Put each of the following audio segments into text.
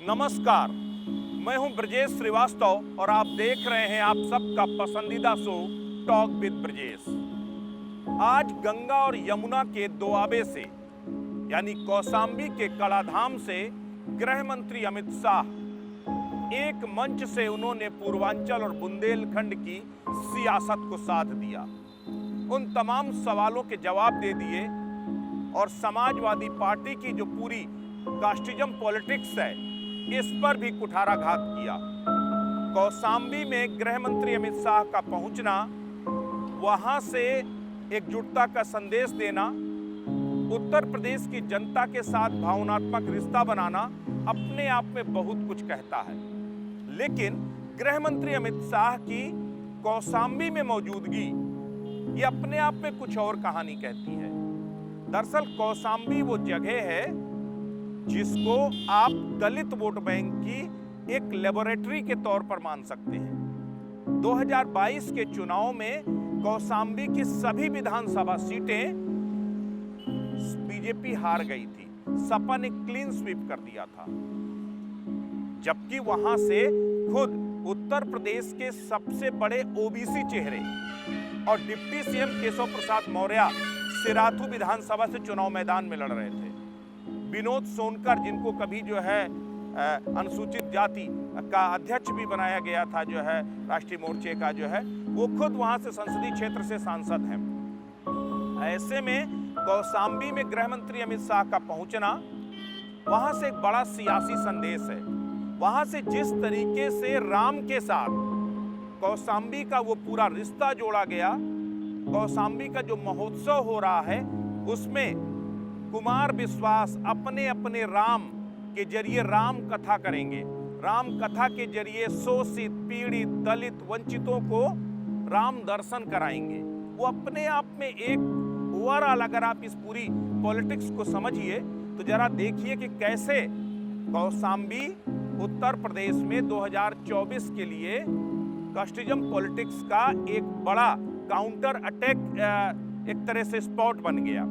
नमस्कार, मैं हूं ब्रजेश श्रीवास्तव और आप देख रहे हैं आप सबका पसंदीदा शो टॉक विद ब्रजेश। आज गंगा और यमुना के दोआबे से यानी कौशाम्बी के कड़ाधाम से गृह मंत्री अमित शाह एक मंच से उन्होंने पूर्वांचल और बुंदेलखंड की सियासत को साथ दिया, उन तमाम सवालों के जवाब दे दिए और समाजवादी पार्टी की जो पूरी कास्टिज्म पॉलिटिक्स है इस पर भी कुठाराघात किया। कौशाम्बी में गृह मंत्री अमित शाह का पहुंचना, वहां से एकजुटता का संदेश देना, उत्तर प्रदेश की जनता के साथ भावनात्मक रिश्ता बनाना अपने आप में बहुत कुछ कहता है। लेकिन गृह मंत्री अमित शाह की कौशाम्बी में मौजूदगी ये अपने आप में कुछ और कहानी कहती है। दरअसल कौशाम्बी वो जगह है जिसको आप दलित वोट बैंक की एक लेबोरेटरी के तौर पर मान सकते हैं। 2022 के चुनाव में कौशाम्बी की सभी विधानसभा सीटें बीजेपी हार गई थी। सपा ने क्लीन स्वीप कर दिया था, जबकि वहां से खुद उत्तर प्रदेश के सबसे बड़े ओबीसी चेहरे और डिप्टी सीएम केशव प्रसाद मौर्य सिराथू विधानसभा से चुनाव मैदान में लड़ रहे थे। विनोद सोनकर, जिनको कभी जो है अनुसूचित जाति का अध्यक्ष भी बनाया गया था, जो है राष्ट्रीय मोर्चे का जो है, वो खुद वहां से संसदीय क्षेत्र से सांसद हैं। ऐसे में कौशाम्बी में गृह मंत्री अमित शाह का पहुंचना वहां से एक बड़ा सियासी संदेश है। वहां से जिस तरीके से राम के साथ कौशाम्बी का वो पूरा रिश्ता जोड़ा गया, कौशाम्बी का जो महोत्सव हो रहा है उसमें कुमार विश्वास अपने अपने राम के जरिए राम कथा करेंगे। राम कथा के जरिए शोषित, पीड़ित, दलित, वंचितों को राम दर्शन कराएंगे। वो अपने आप में एक ओवरऑल, अगर आप इस पूरी पॉलिटिक्स को समझिए तो जरा देखिए कि कैसे कौशाम्बी उत्तर प्रदेश में 2024 के लिए कास्टिज्म पॉलिटिक्स का एक बड़ा काउंटर अटैक एक तरह से स्पॉट बन गया।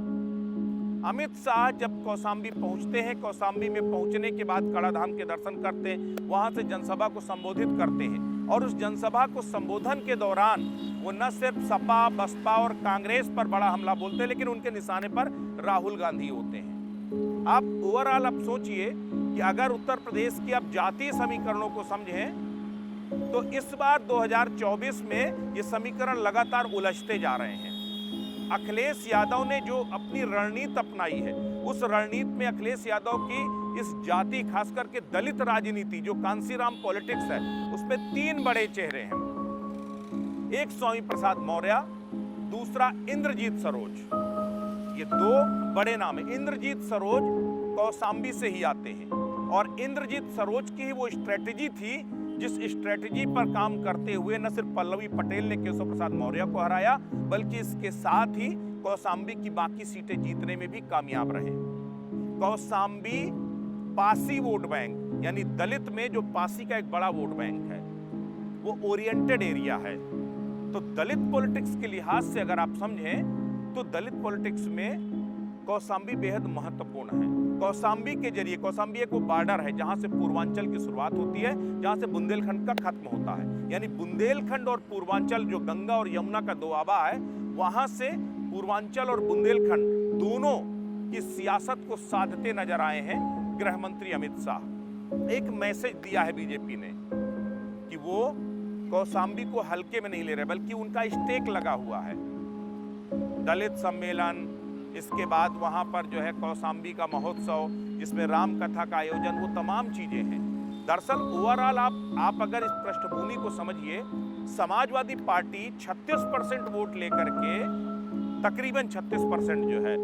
अमित शाह जब कौशाम्बी पहुंचते हैं, कौशाम्बी में पहुंचने के बाद कड़ाधाम के दर्शन करते हैं, वहां से जनसभा को संबोधित करते हैं और उस जनसभा को संबोधन के दौरान वो न सिर्फ सपा, बसपा और कांग्रेस पर बड़ा हमला बोलते हैं, लेकिन उनके निशाने पर राहुल गांधी होते हैं। आप ओवरऑल आप सोचिए कि अगर उत्तर प्रदेश की आप जातीय समीकरणों को समझें तो इस बार 2024 में ये समीकरण लगातार उलझते जा रहे हैं। अखिलेश यादव ने जो अपनी रणनीति अपनाई है, उस रणनीति में अखिलेश यादव की इस जाति, खास करके दलित राजनीति जो कांसीराम पॉलिटिक्स है, उसमें तीन बड़े चेहरे हैं। एक स्वामी प्रसाद मौर्य, दूसरा इंद्रजीत सरोज। ये दो बड़े नाम है। इंद्रजीत सरोज कौशाम्बी से ही आते हैं और इंद्रजीत सरोज की ही वो स्ट्रेटेजी थी जिस स्ट्रेटेजी पर काम करते हुए न सिर्फ पल्लवी पटेल ने केशव प्रसाद मौर्य को हराया, बल्कि इसके साथ ही कौशाम्बी की बाकी सीटें जीतने में भी कामयाब रहे। कौशाम्बी पासी वोट बैंक, यानी दलित में जो पासी का एक बड़ा वोट बैंक है, वो ओरिएंटेड एरिया है। तो दलित पॉलिटिक्स के लिहाज से अगर आप समझें तो दलित पॉलिटिक्स में कौशाम्बी बेहद महत्वपूर्ण है। कौशाम्बी के जरिए, कौशाम्बी एक वो बॉर्डर है जहां से पूर्वांचल की शुरुआत होती है, जहां से बुंदेलखंड का खत्म होता है। यानी बुंदेलखंड और पूर्वांचल जो गंगा और यमुना का दोआबा है, वहां से पूर्वांचल और बुंदेलखंड दोनों की सियासत को साधते नजर आए हैं गृह मंत्री अमित शाह। एक मैसेज दिया है बीजेपी ने कि वो कौशाम्बी को हल्के में नहीं ले रहे, बल्कि उनका स्टेक लगा हुआ है। दलित सम्मेलन, इसके बाद वहां पर जो है कौशाम्बी का महोत्सव, जिसमें राम कथा का आयोजन, वो तमाम चीजें हैं। दरअसल ओवरऑल आप अगर इस पृष्ठभूमि को समझिए, समाजवादी पार्टी 36% वोट लेकर के, तकरीबन 36% जो है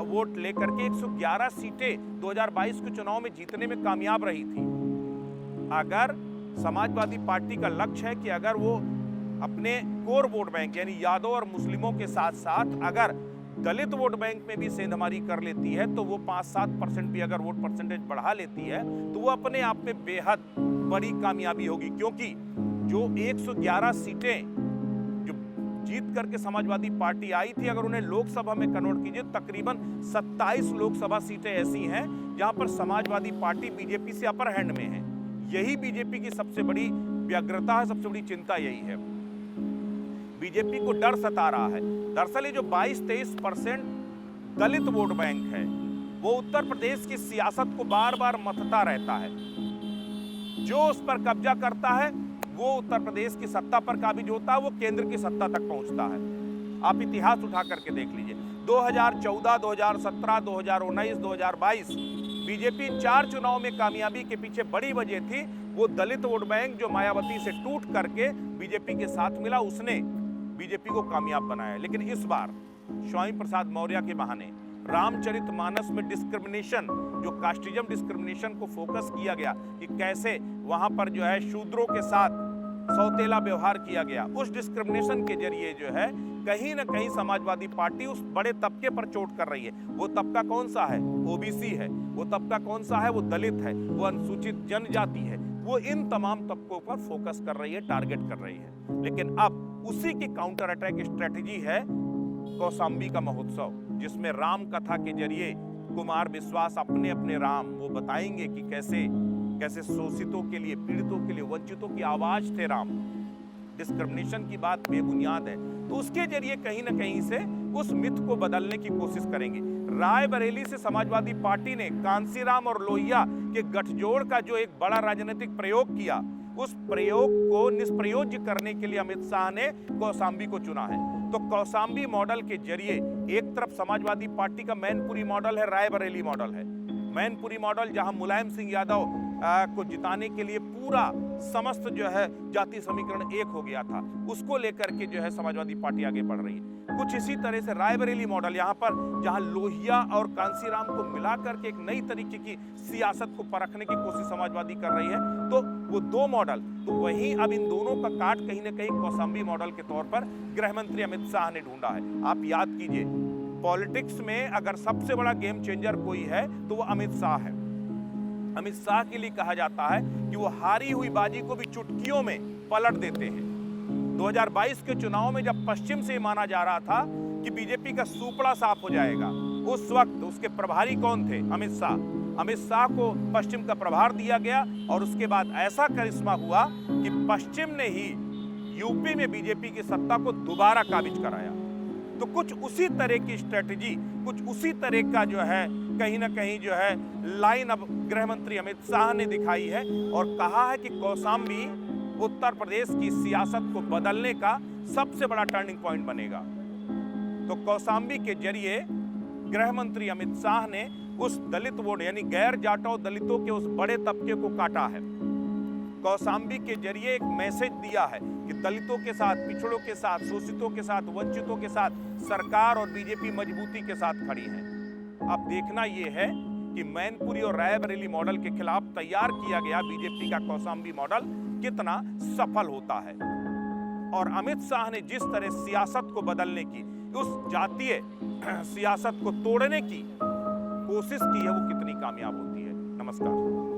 वोट लेकर के 111 सीटें 2022 के चुनाव में जीतने में कामयाब रही थी। अगर समाजवादी पार्टी का लक्ष्य है कि अगर वो अपने कोर वोट बैंक यानी यादव और मुस्लिमों के साथ साथ अगर दलित वोट बैंक में भी सेंधमारी कर लेती है, तो वो 5-7% भी अगर वोट परसेंटेज बढ़ा लेती है तो वो अपने आप में बेहद बड़ी कामयाबी होगी। क्योंकि जो 111 सीटें जो जीत करके समाजवादी पार्टी आई थी, अगर उन्हें लोकसभा में कन्वर्ट कीजिए, तकरीबन 27 लोकसभा सीटें ऐसी हैं जहां पर समाजवादी पार्टी बीजेपी से अपर हैंड में है। यही बीजेपी की सबसे बड़ी व्यग्रता है, सबसे बड़ी चिंता यही है। बीजेपी को डर सता रहा है। दरअसल ये जो 22-23% दलित वोट बैंक है, वो उत्तर प्रदेश की सियासत को बार बार मथता रहता है। जो उस पर कब्जा करता है वो उत्तर प्रदेश की सत्ता पर काबिज होता है, वो केंद्र की सत्ता तक पहुंचता है। आप इतिहास उठा करके देख लीजिए, 2014, 2017, 2019, 2022 बीजेपी 4 चुनाव में कामयाबी के पीछे बड़ी वजह थी वो दलित वोट बैंक जो मायावती से टूट करके बीजेपी के साथ मिला, उसने बीजेपी को कामयाब बनाया। लेकिन इस बार स्वामी प्रसाद मौर्य के बहाने रामचरितमानस में डिस्क्रिमिनेशन, जो कास्टिज्म डिस्क्रिमिनेशन को फोकस किया गया कि कैसे वहां पर जो है शूद्रों के साथ सौतेला व्यवहार किया गया, उस डिस्क्रिमिनेशन के जरिए जो है कहीं ना कहीं समाजवादी पार्टी उस बड़े तबके पर चोट कर रही है। वो तबका कौन सा है? ओबीसी है। वो तबका कौन सा है? वो दलित है, वो अनुसूचित जनजाति है। वो इन तमाम तबकों पर फोकस कर रही है, टारगेट कर रही है। लेकिन अब उसी की काउंटर अटैक स्ट्रेटेजी है कौशाम्बी का महोत्सव, जिसमें राम कथा के जरिए कुमार विश्वास अपने अपने राम वो बताएंगे कि कैसे कैसे शोषितों के लिए, पीड़ितों के लिए, वंचितों की आवाज थे राम। डिस्क्रिमिनेशन की बात बेबुनियाद है, तो उसके जरिए कहीं ना कहीं से उस मिथ को बदलने की कोशिश करेंगे। रायबरेली से समाजवादी पार्टी ने कांसीराम और लोहिया के गठजोड़ का जो एक बड़ा राजनीतिक प्रयोग किया, उस प्रयोग को निष्प्रयोज्य करने के लिए अमित शाह ने कौशाम्बी को चुना है। तो कौशाम्बी मॉडल के जरिए एक तरफ समाजवादी पार्टी का मैनपुरी मॉडल है, रायबरेली मॉडल है। मैनपुरी मॉडल जहां मुलायम सिंह यादव को जिताने के लिए पूरा समस्त जो है जाति समीकरण एक हो गया था, उसको लेकर के जो है समाजवादी पार्टी आगे बढ़ रही है। कुछ इसी तरह से रायबरेली मॉडल, यहाँ पर जहाँ लोहिया और कांसीराम को मिला करके एक नई तरीके की सियासत को परखने की कोशिश समाजवादी कर रही है, तो वो दो मॉडल, तो वहीं अब इन दोनों का काट कहीं ना कहीं कौशाम्बी मॉडल के तौर पर गृह मंत्री अमित शाह ने ढूंढा है। आप याद कीजिए, पॉलिटिक्स में अगर सबसे बड़ा गेम चेंजर कोई है तो वो अमित शाह है। अमित शाह के लिए कहा जाता है कि वो हारी हुई बाजी को भी चुटकियों में पलट देते हैं। 2022 के चुनाव में जब पश्चिम से माना जा रहा था कि बीजेपी का सूपड़ा साफ हो जाएगा, उस वक्त उसके प्रभारी कौन थे? अमित शाह। अमित शाह को पश्चिम का प्रभार दिया गया और उसके बाद ऐसा करिश्मा हुआ कि पश्चिम ने ही यूपी में बीजेपी की सत्ता को दोबारा काबिज कराया। तो कुछ उसी तरह की स्ट्रेटेजी, कुछ उसी तरह का जो है कहीं ना कहीं जो है लाइन अब गृह मंत्री अमित शाह ने दिखाई है और कहा है कि कौशाम्बी उत्तर प्रदेश की सियासत को बदलने का सबसे बड़ा टर्निंग पॉइंट बनेगा। तो कौशाम्बी के जरिए गृह मंत्री अमित शाह ने उस दलित वोट यानी गैर जाटव दलितों के उस बड़े तबके को काटा है। कौशाम्बी के जरिए एक मैसेज दिया है कि दलितों के साथ, पिछड़ों के साथ, शोषितों के साथ, वंचितों के साथ सरकार और बीजेपी मजबूती के साथ खड़ी है। अब देखना यह है कि मैनपुरी और रायबरेली मॉडल के खिलाफ तैयार किया गया बीजेपी का कौशाम्बी मॉडल कितना सफल होता है। और अमित शाह ने जिस तरह सियासत को बदलने की, उस जातीय सियासत को तोड़ने की कोशिश की है, वो कितनी कामयाब होती है। नमस्कार।